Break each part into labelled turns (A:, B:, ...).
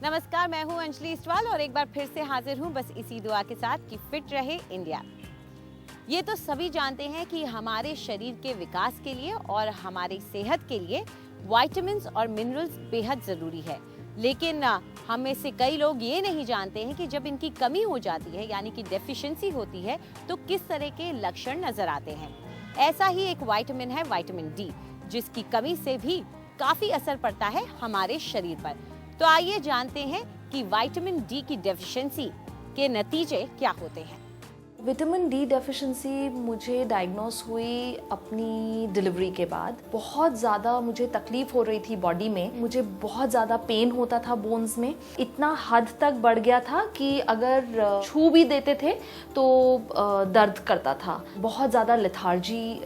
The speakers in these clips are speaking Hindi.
A: नमस्कार, मैं हूं अंजलि इस्टवाल और एक बार फिर से हाजिर हूं बस इसी दुआ के साथ कि फिट रहे इंडिया। ये तो सभी जानते हैं कि हमारे शरीर के विकास के लिए और हमारी सेहत के लिए विटामिन्स और मिनरल्स बेहद ज़रूरी है। लेकिन हम में से कई लोग ये नहीं जानते हैं कि जब इनकी कमी हो जाती है यानी कि डेफिशिएंसी होती है तो किस तरह के लक्षण नज़र आते हैं। ऐसा ही एक विटामिन है विटामिन डी, जिसकी कमी से भी काफ़ी असर पड़ता है हमारे शरीर पर। तो आइए जानते हैं कि विटामिन डी की डेफिशिएंसी के नतीजे क्या होते हैं।
B: विटामिन डी डेफिशिएंसी मुझे डायग्नोस हुई अपनी डिलीवरी के बाद। बहुत ज़्यादा मुझे तकलीफ़ हो रही थी बॉडी में, मुझे बहुत ज़्यादा पेन होता था बोन्स में, इतना हद तक बढ़ गया था कि अगर छू भी देते थे तो दर्द करता था। बहुत ज़्यादा लेथार्जी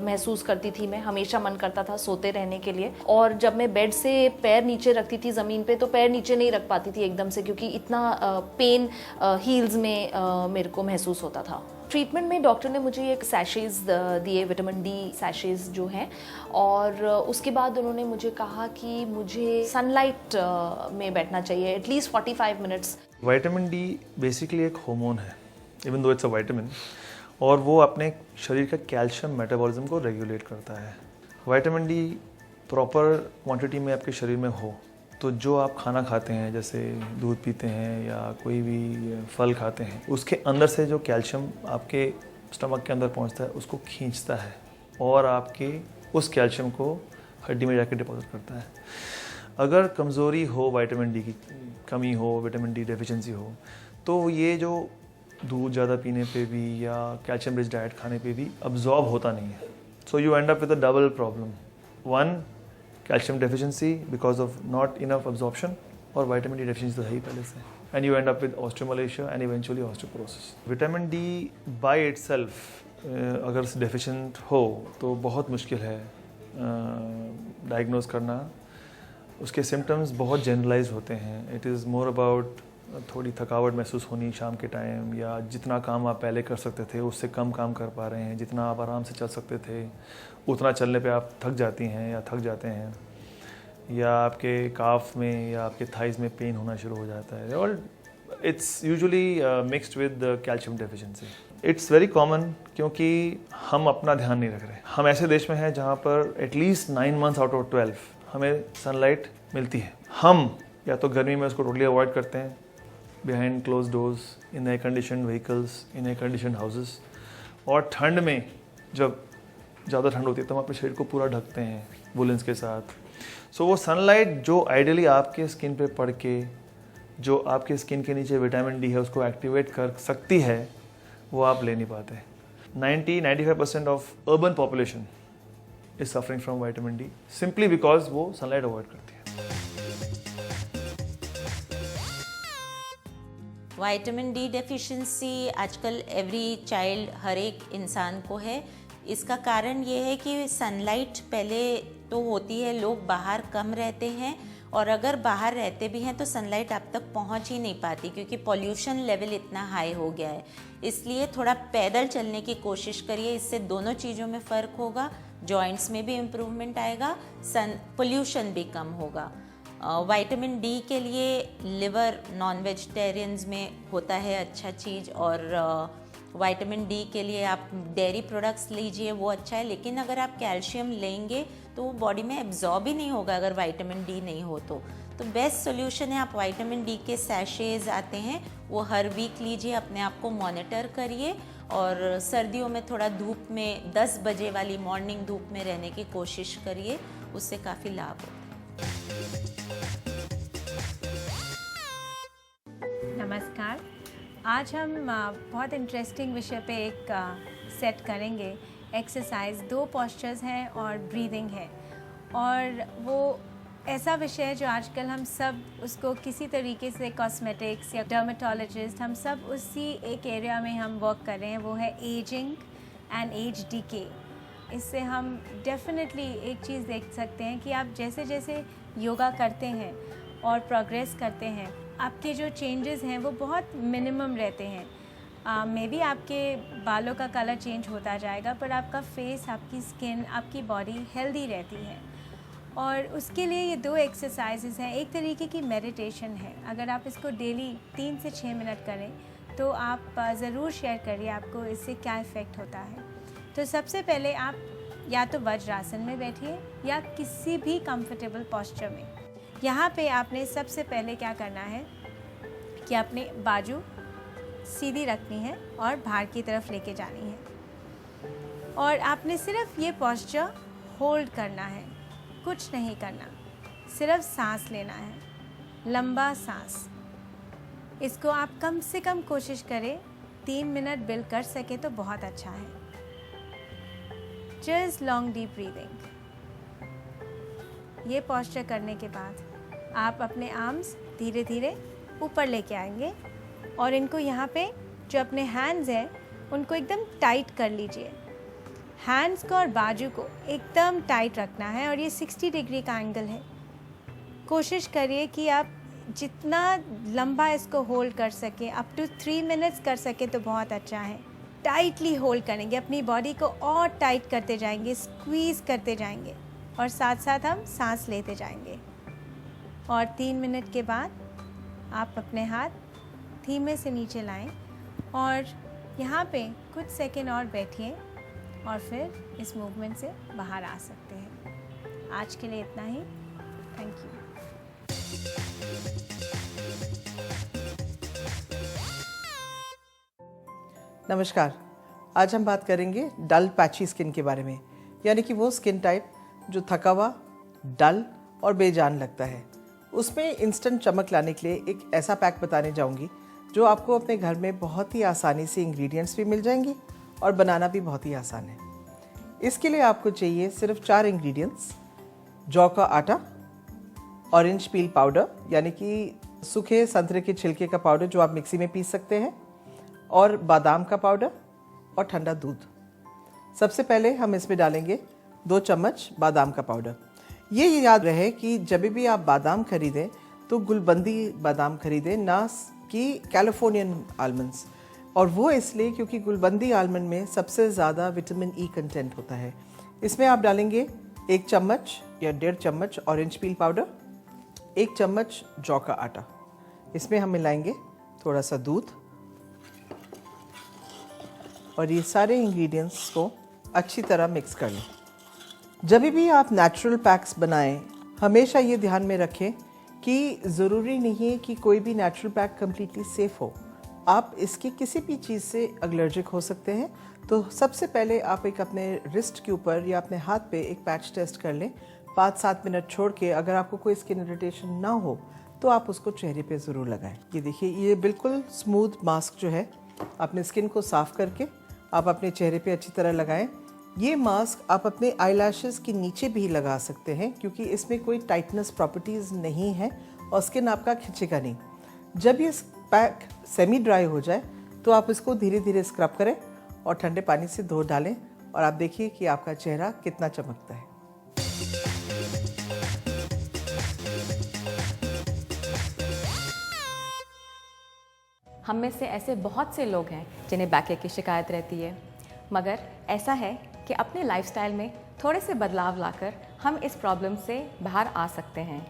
B: महसूस करती थी मैं, हमेशा मन करता था सोते रहने के लिए। और जब मैं बेड से पैर नीचे रखती थी ज़मीन पे तो पैर नीचे नहीं रख पाती थी एकदम से, क्योंकि इतना पेन हील्स में मेरे को महसूस होता था। ट्रीटमेंट में डॉक्टर ने मुझे एक सैशेज दिए, विटामिन डी सैशेज जो हैं, और उसके बाद उन्होंने मुझे कहा कि मुझे सनलाइट में बैठना चाहिए at least 45 minutes.
C: Vitamin D basically एक हार्मोन है, even though it's a vitamin, और वो अपने शरीर का कैल्शियम मेटाबॉलिज्म को रेगुलेट करता है। विटामिन डी प्रॉपर क्वांटिटी में आपके शरीर में हो तो जो आप खाना खाते हैं, जैसे दूध पीते हैं या कोई भी फल खाते हैं, उसके अंदर से जो कैल्शियम आपके स्टमक के अंदर पहुंचता है उसको खींचता है और आपके उस कैल्शियम को हड्डी में जाकर डिपॉजिट करता है। अगर कमज़ोरी हो, विटामिन डी की कमी हो, विटामिन डी डेफिशिएंसी हो, तो ये जो दूध ज़्यादा पीने पे भी या कैल्शियम रिच डाइट खाने पे भी अब्जॉर्ब होता नहीं है। So you and up with a double problem, one calcium deficiency because of not enough absorption, और vitamin D deficiency तो है ही पहले से, and you end up with osteomalacia and eventually osteoporosis. Vitamin D by itself अगर deficient हो तो बहुत मुश्किल है diagnose करना। उसके symptoms बहुत generalized होते हैं। It is more about थोड़ी थकावट महसूस होनी शाम के टाइम, या जितना काम आप पहले कर सकते थे उससे कम काम कर पा रहे हैं, जितना आप आराम से चल सकते थे उतना चलने पे आप थक जाती हैं या थक जाते हैं, या आपके काफ में या आपके थाइज में पेन होना शुरू हो जाता है, और it's usually mixed with calcium deficiency. It's very common क्योंकि हम अपना ध्यान नहीं रख रहे। हम ऐसे देश में हैं जहाँ पर एटलीस्ट 9 मंथ्स आउट ऑफ 12 हमें सनलाइट मिलती है। हम या तो गर्मी में उसको टोटली अवॉइड करते हैं behind close doors, in air condition vehicles, in air condition houses, और ठंड में जब ज़्यादा ठंड होती है तो हम अपने शरीर को पूरा ढकते हैं वुलेंस के साथ। सो वो सनलाइट जो आइडियली आपके स्किन पे पड़ के जो आपके स्किन के नीचे विटामिन डी है उसको एक्टिवेट कर सकती है, वो आप ले नहीं पाते। 90-95% of urban population is suffering from vitamin D simply because वो सनलाइट अवॉइड करती है।
D: विटामिन डी डेफिशिएंसी आजकल एवरी चाइल्ड, हर एक इंसान को है। इसका कारण ये है कि सनलाइट पहले तो होती है, लोग बाहर कम रहते हैं, और अगर बाहर रहते भी हैं तो सनलाइट आप तक पहुंच ही नहीं पाती क्योंकि पॉल्यूशन लेवल इतना हाई हो गया है। इसलिए थोड़ा पैदल चलने की कोशिश करिए, इससे दोनों चीज़ों में फ़र्क होगा, जॉइंट्स में भी इम्प्रूवमेंट आएगा, पोल्यूशन भी कम होगा। विटामिन डी के लिए लिवर नॉन वेजिटेरियंस में होता है अच्छा चीज़, और विटामिन डी के लिए आप डेयरी प्रोडक्ट्स लीजिए, वो अच्छा है। लेकिन अगर आप कैल्शियम लेंगे तो वो बॉडी में एब्जॉर्ब ही नहीं होगा अगर विटामिन डी नहीं हो तो बेस्ट सोल्यूशन है आप विटामिन डी के सैशेज आते हैं वो हर वीक लीजिए, अपने आप को मॉनिटर करिए, और सर्दियों में थोड़ा धूप में 10 बजे वाली मॉर्निंग धूप में रहने की कोशिश करिए, उससे काफ़ी लाभ होता है।
E: नमस्कार, आज हम बहुत इंटरेस्टिंग विषय पे एक सेट करेंगे। एक्सरसाइज, 2 पोस्चर्स हैं और ब्रीदिंग है, और वो ऐसा विषय है जो आजकल हम सब उसको किसी तरीके से कॉस्मेटिक्स या डर्मेटोलॉजिस्ट, हम सब उसी एक एरिया में हम वर्क कर रहे हैं, वो है एजिंग एंड एज डीके। इससे हम डेफिनेटली एक चीज़ देख सकते हैं कि आप जैसे जैसे योगा करते हैं और प्रोग्रेस करते हैं, आपके जो चेंजेस हैं वो बहुत मिनिमम रहते हैं। मे बी आपके बालों का कलर चेंज होता जाएगा, पर आपका फेस, आपकी स्किन, आपकी बॉडी हेल्दी रहती है। और उसके लिए ये 2 एक्सरसाइजेज हैं। एक तरीके की मेडिटेशन है, अगर आप इसको डेली 3 से 6 मिनट करें तो आप ज़रूर शेयर करिए आपको इससे क्या इफ़ेक्ट होता है। तो सबसे पहले आप या तो वज्रासन में बैठिए या किसी भी कंफर्टेबल पोस्चर में। यहाँ पे आपने सबसे पहले क्या करना है कि अपने बाजू सीधी रखनी है और बाहर की तरफ लेके जानी है और आपने सिर्फ ये पोस्चर होल्ड करना है, कुछ नहीं करना, सिर्फ सांस लेना है, लंबा सांस। इसको आप कम से कम कोशिश करें 3 मिनट बिल्ड कर सके तो बहुत अच्छा है। Just long deep breathing. ये पोस्चर करने के बाद आप अपने आर्म्स धीरे धीरे ऊपर लेके आएंगे और इनको यहाँ पे जो अपने हैंड्स हैं उनको एकदम टाइट कर लीजिए। हैंड्स को और बाजू को एकदम टाइट रखना है और ये 60 डिग्री का एंगल है। कोशिश करिए कि आप जितना लंबा इसको होल्ड कर सके, अप टू 3 मिनट्स कर सके तो बहुत अच्छा है। टाइटली होल्ड करेंगे, अपनी बॉडी को और टाइट करते जाएंगे, स्क्वीज़ करते जाएंगे और साथ साथ हम सांस लेते जाएंगे। और 3 मिनट के बाद आप अपने हाथ धीमे से नीचे लाएं और यहाँ पे कुछ सेकेंड और बैठिए और फिर इस मूवमेंट से बाहर आ सकते हैं। आज के लिए इतना ही। Thank you.
F: नमस्कार। आज हम बात करेंगे डल पैची स्किन के बारे में, यानी कि वो स्किन टाइप जो थका हुआ, डल और बेजान लगता है। उसमें इंस्टेंट चमक लाने के लिए एक ऐसा पैक बताने जाऊंगी जो आपको अपने घर में बहुत ही आसानी से इंग्रेडिएंट्स भी मिल जाएंगे और बनाना भी बहुत ही आसान है। इसके लिए आपको चाहिए सिर्फ 4 इंग्रेडिएंट्स: जौ का आटा, ऑरेंज पील पाउडर यानी कि सूखे संतरे के छिलके का पाउडर जो आप मिक्सी में पीस सकते हैं, और बादाम का पाउडर और ठंडा दूध। सबसे पहले हम इसमें डालेंगे 2 चम्मच बादाम का पाउडर। ये याद रहे कि जब भी आप बादाम खरीदें तो गुलबंदी बादाम खरीदें, ना कि कैलिफोर्नियन आलमंड्स। और वो इसलिए क्योंकि गुलबंदी आलमंड में सबसे ज़्यादा विटामिन ई कंटेंट होता है। इसमें आप डालेंगे 1 चम्मच या 1.5 चम्मच ऑरेंज पील पाउडर, 1 चम्मच जौ का आटा। इसमें हम मिलाएंगे थोड़ा सा दूध और ये सारे इंग्रेडिएंट्स को अच्छी तरह मिक्स कर लें। जब भी आप नेचुरल पैक्स बनाएं, हमेशा ये ध्यान में रखें कि ज़रूरी नहीं है कि कोई भी नेचुरल पैक कम्प्लीटली सेफ़ हो। आप इसकी किसी भी चीज़ से एलर्जिक हो सकते हैं। तो सबसे पहले आप एक अपने रिस्ट के ऊपर या अपने हाथ पे एक पैच टेस्ट कर लें। 5-7 मिनट छोड़ के अगर आपको कोई स्किन इरिटेशन ना हो तो आप उसको चेहरे पे ज़रूर लगाएं। ये देखिए, ये बिल्कुल स्मूथ मास्क जो है अपने स्किन को साफ़ करके आप अपने चेहरे पे अच्छी तरह लगाएं। ये मास्क आप अपने आईलैशेस के नीचे भी लगा सकते हैं क्योंकि इसमें कोई टाइटनेस प्रॉपर्टीज़ नहीं है और स्किन आपका खिंचेगा नहीं। जब ये पैक सेमी ड्राई हो जाए तो आप इसको धीरे धीरे स्क्रब करें और ठंडे पानी से धो डालें और आप देखिए कि आपका चेहरा कितना चमकता है।
G: हम में से ऐसे बहुत से लोग हैं जिन्हें बैकएक की शिकायत रहती है, मगर ऐसा है कि अपने लाइफस्टाइल में थोड़े से बदलाव लाकर हम इस प्रॉब्लम से बाहर आ सकते हैं।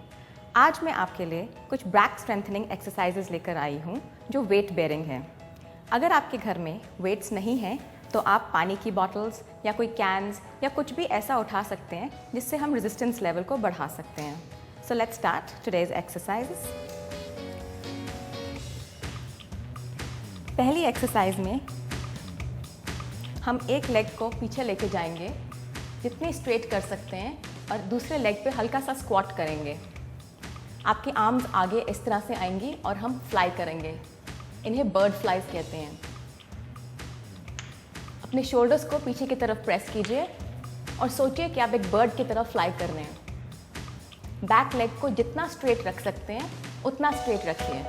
G: आज मैं आपके लिए कुछ बैक स्ट्रेंथनिंग एक्सरसाइजेज लेकर आई हूँ जो वेट बेयरिंग हैं। अगर आपके घर में वेट्स नहीं हैं तो आप पानी की बॉटल्स या कोई कैन्स या कुछ भी ऐसा उठा सकते हैं जिससे हम रेजिस्टेंस लेवल को बढ़ा सकते हैं। So let's start today's exercises. पहली एक्सरसाइज में हम एक लेग को पीछे लेके जाएंगे जितनी स्ट्रेट कर सकते हैं और दूसरे लेग पे हल्का सा स्क्वाट करेंगे। आपकी आर्म्स आगे इस तरह से आएंगी और हम फ्लाई करेंगे। इन्हें बर्ड फ्लाइज कहते हैं। अपने शोल्डर्स को पीछे की तरफ प्रेस कीजिए और सोचिए कि आप एक बर्ड की तरफ फ्लाई कर रहे हैं। बैक लेग को जितना स्ट्रेट रख सकते हैं उतना स्ट्रेट रखिए।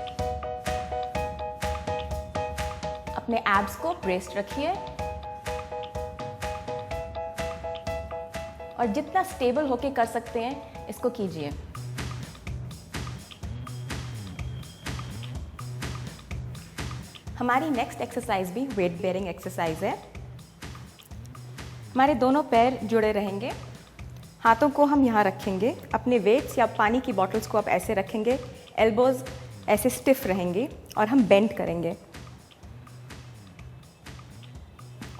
G: अपने एब्स को ब्रेस्ड रखिए और जितना स्टेबल होके कर सकते हैं इसको कीजिए। हमारी नेक्स्ट एक्सरसाइज भी वेट बेयरिंग एक्सरसाइज है। हमारे दोनों पैर जुड़े रहेंगे, हाथों को हम यहाँ रखेंगे, अपने वेट्स या पानी की बॉटल्स को आप ऐसे रखेंगे, एल्बोज ऐसे स्टिफ रहेंगे और हम बेंड करेंगे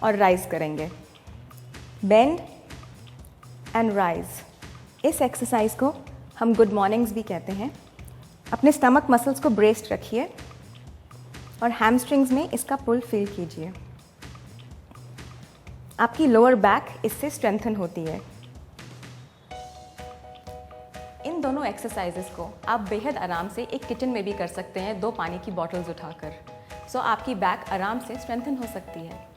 G: और राइज करेंगे। Bend and rise. इस एक्सरसाइज को हम गुड मॉर्निंग्स भी कहते हैं। अपने स्टमक मसल्स को ब्रेस्ड रखिए और हैमस्ट्रिंग्स में इसका पुल फील कीजिए। आपकी लोअर बैक इससे स्ट्रेंथन होती है। इन दोनों एक्सरसाइजेस को आप बेहद आराम से एक किचन में भी कर सकते हैं, 2 पानी की बॉटल्स उठाकर। सो आपकी बैक आराम से स्ट्रेंथन हो सकती है।